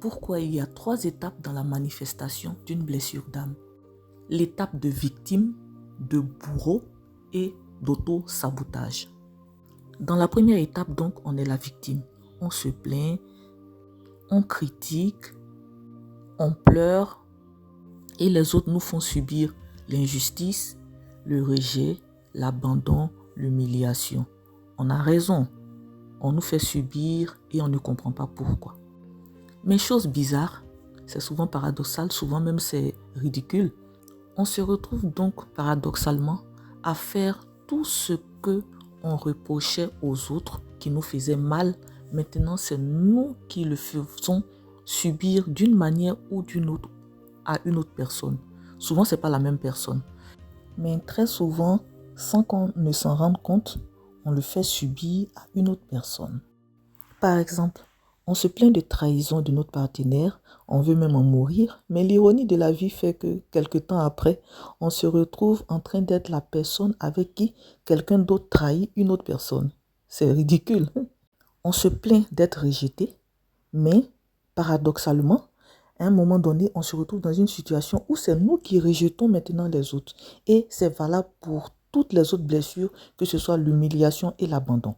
Pourquoi il y a 3 étapes dans la manifestation d'une blessure d'âme? L'étape de victime, de bourreau et d'auto-sabotage. Dans la première étape, donc, on est la victime. On se plaint, on critique, on pleure et les autres nous font subir l'injustice, le rejet, l'abandon, l'humiliation. On a raison, on nous fait subir et on ne comprend pas pourquoi. Mais chose bizarre, c'est souvent paradoxal, souvent même c'est ridicule. On se retrouve donc paradoxalement à faire tout ce que on reprochait aux autres qui nous faisaient mal. Maintenant, c'est nous qui le faisons subir d'une manière ou d'une autre à une autre personne. Souvent, ce n'est pas la même personne. Mais très souvent, sans qu'on ne s'en rende compte, on le fait subir à une autre personne. Par exemple, on se plaint de trahison de notre partenaire, on veut même en mourir, mais l'ironie de la vie fait que quelque temps après, on se retrouve en train d'être la personne avec qui quelqu'un d'autre trahit une autre personne. C'est ridicule. On se plaint d'être rejeté, mais paradoxalement, à un moment donné, on se retrouve dans une situation où c'est nous qui rejetons maintenant les autres. Et c'est valable pour toutes les autres blessures, que ce soit l'humiliation et l'abandon.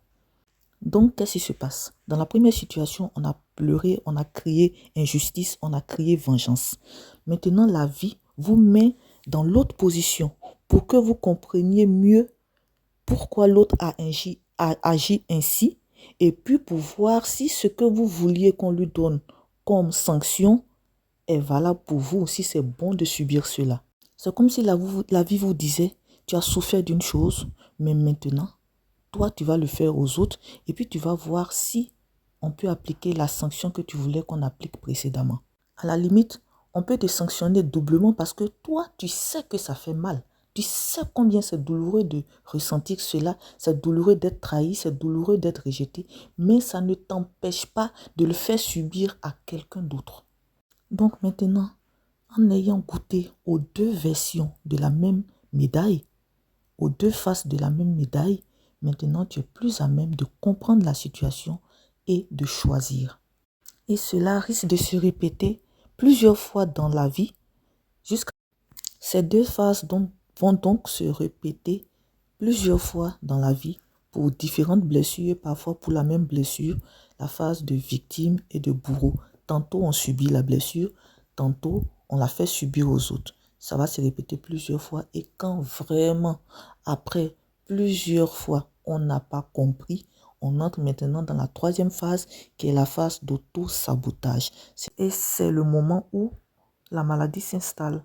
Donc, qu'est-ce qui se passe? Dans la première situation, on a pleuré, on a crié injustice, on a crié vengeance. Maintenant, la vie vous met dans l'autre position pour que vous compreniez mieux pourquoi l'autre a agi ainsi et puis pour voir si ce que vous vouliez qu'on lui donne comme sanction est valable pour vous, si c'est bon de subir cela. C'est comme si la vie vous disait, tu as souffert d'une chose, mais maintenant, toi, tu vas le faire aux autres et puis tu vas voir si on peut appliquer la sanction que tu voulais qu'on applique précédemment. À la limite, on peut te sanctionner doublement parce que toi, tu sais que ça fait mal. Tu sais combien c'est douloureux de ressentir cela, c'est douloureux d'être trahi, c'est douloureux d'être rejeté, mais ça ne t'empêche pas de le faire subir à quelqu'un d'autre. Donc maintenant, en ayant goûté aux deux versions de la même médaille, aux deux faces de la même médaille, maintenant tu es plus à même de comprendre la situation et de choisir. Et cela risque de se répéter plusieurs fois dans la vie, jusqu'à ces deux phases vont donc se répéter plusieurs fois dans la vie pour différentes blessures, parfois pour la même blessure, la phase de victime et de bourreau. Tantôt on subit la blessure, tantôt on la fait subir aux autres. Ça va se répéter plusieurs fois et quand vraiment, après plusieurs fois, on n'a pas compris, on entre maintenant dans la troisième phase qui est la phase d'auto-sabotage. Et c'est le moment où la maladie s'installe.